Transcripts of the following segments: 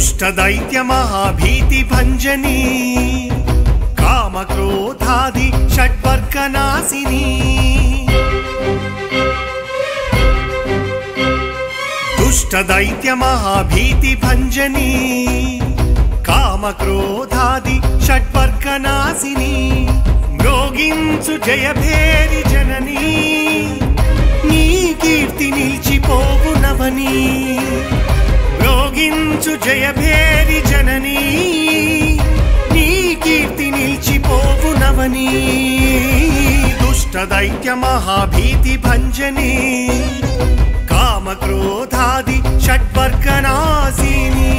दैत्य महाभीति भंजनी काम क्रोधादि षड्वर्गनाशिनी दुष्ट दैत्य महाभीति भंजनी काम क्रोधादि षड्वर्गनाशिनी म्रोगिंचु जय भेरि जननी नी कीर्ति निलिचिपोवुनवनी म्रोगिंचु जय भेरि जननी नी कीर्ति निलिचिपोवुनवनी दुष्ट दैत्य महाभीति भंजनी काम क्रोधादि षड्वर्गनाशिनी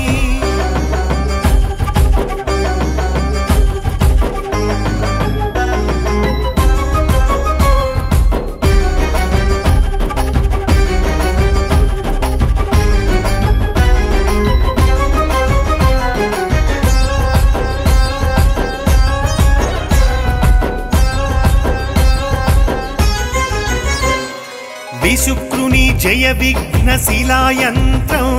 विशुक्रुनि जय विघ्नशिला यंत्रं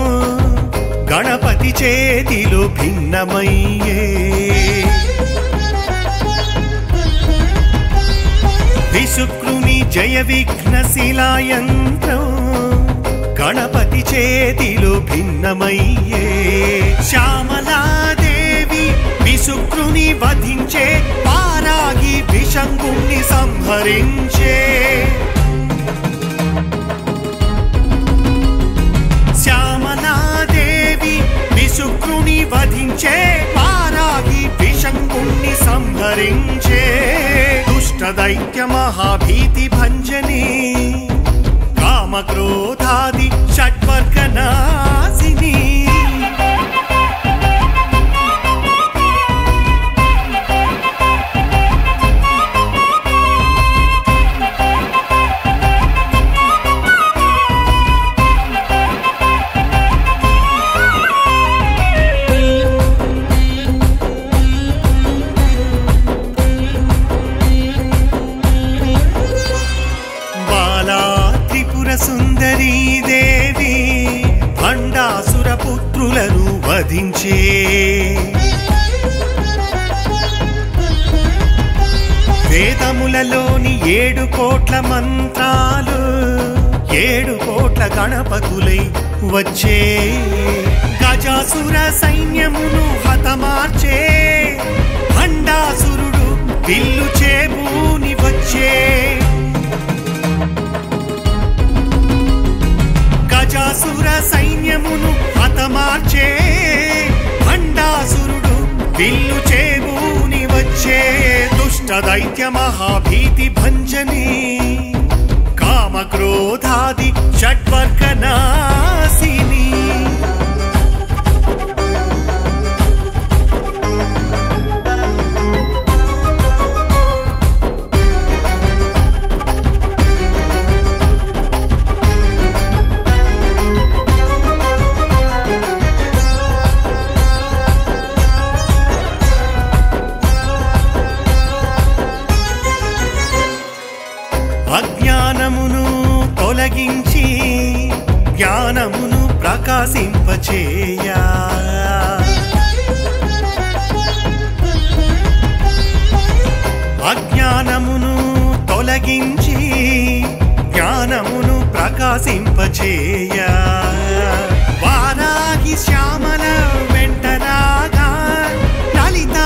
गणपति चेतिलो भिन्नमయ్యే विशुक्रुनि जय विघ्नशिला यंत्रं गणपति चेतिलो भिन्नमయ్యే श्यामला देवी विशुक्रुनि वधिंचे पारागी विशंकुनि संहरिंचे विशुक्रुनि वधिंचे पारागी विशंकुनि संहरिंचे दुष्ट दैत्य महाभीति भंजनी काम क्रोधादि षड्वर्गनाशिनी सुंदरी देवी भंडासुर पुत्रुలను వధించే వేదములలోని 7 కోట్ల మంత్రాలు 7 కోట్ల గణపతులై వచ్చే గజాసుర సైన్యమును హతమార్చే భండాసురుడు విల్లు చేబూని వచ్చే గజాసుర సైన్యమును హతమార్చే భండాసురుడు విల్లు చేబూని వచ్చే దుష్ట దైత్య మహాభీతి భంజని కామ క్రోధాది షడ్వర్గనాశిని అజ్ఞానమును తొలగించి జ్ఞానమును ప్రకాశింపచేయా అజ్ఞానమును తొలగించి జ్ఞానమును ప్రకాశింపచేయా వారాగి శ్యామల వెంటరాగా లలిత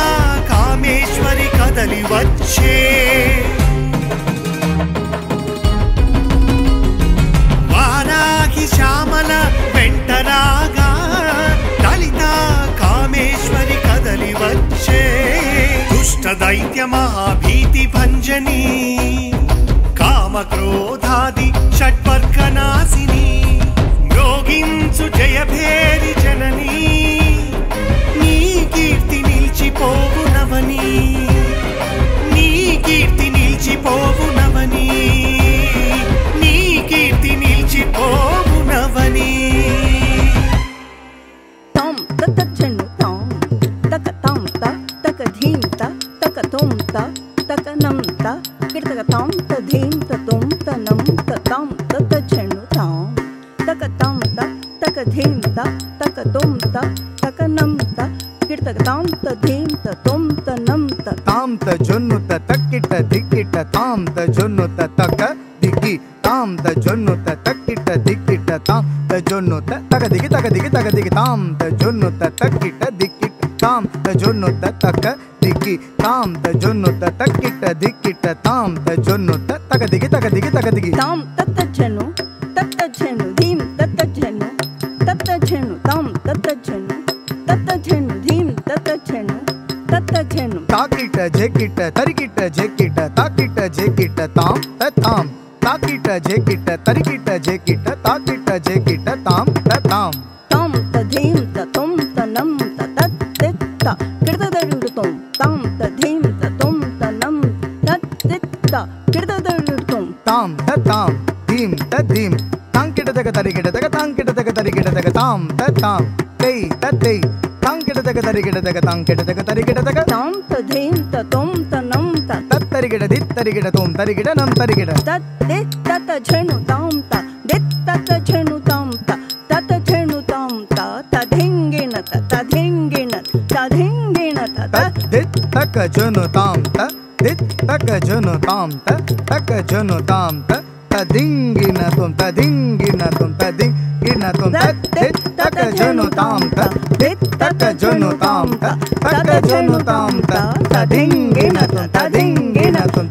కామేశ్వరి కదలి వచ్చే శ్యామల వెంటరాగా లలిత కామేశ్వరి కదలి వచ్చే దుష్ట దైత్య మహాభీతి భంజని కామ క్రోధాది షడ్వర్గనాశిని మ్రోగించు జయ భేరి జననీ నీ కీర్తి నిలిచిపోవునవని నీ కీర్తి నిలిచిపోవునవని నీ కీర్తి నిలిచిపోవునవని తం తత చెన్ను తం తక తం త తక ధీం త తక తుం త తక నం త కిటక తం త ధీం త తుం త నం త తం తత చెన్ను తం తక తం త తక ధీం త ता तक तुम ता तक नम ता किट तक ताम त धीम त तुम त नम त ताम त जोनु त तक्किट दिक्किट ताम त जोनु त तक दिक्कि ताम त जोनु त तक्किट दिक्किट ताम त जोनु त तक दिक्कि ताम त जोनु त तक्किट दिक्किट ताम त जोनु त तक दिक्कि ताम त जोनु त तक्किट दिक्किट ताम त जोनु त तक दिक्कि ताम तत झनु धीम तत झनु ताम तत झनु धीम तत झनु ताकिट जेकिट तरिकिट जेकिट ताकिट जेकिट ताम त ताम ताकिट जेकिट तरिकिट जेकिट ताकिट जेकिट ताम त ताम ताम त धीम त तुम त नम त तत तित त किट दरुड तुम ताम त धीम त तुम त नम तत तित त किट दरुड तुम ताम त ताम धीम त धीम तांकिट तक तरिकिट तक तांकिट तक तरिकिट तक ताम त ताम तेई त तेई तांकिट तक तरिकिट तक तांकिट तक तरिकिट तक ताम त धीम त तुम त नम त तत तरिकिट दित तरिकिट तुम तरिकिट नम तरिकिट तत दित तत झनु ताम त दित तत झनु ताम त तत झनु ताम त तधिंगिण त तधिंगिण तधिंगिण त तत दित तक जनु ताम त दित तक जनु ताम त तक जनु ताम त तदिंगिन तुम तदिंगिन तुम तदिंगिन तुम तत दित तक जनु ताम त दित तक जनु ताम त तक जनु ताम त तदिंगिन तुम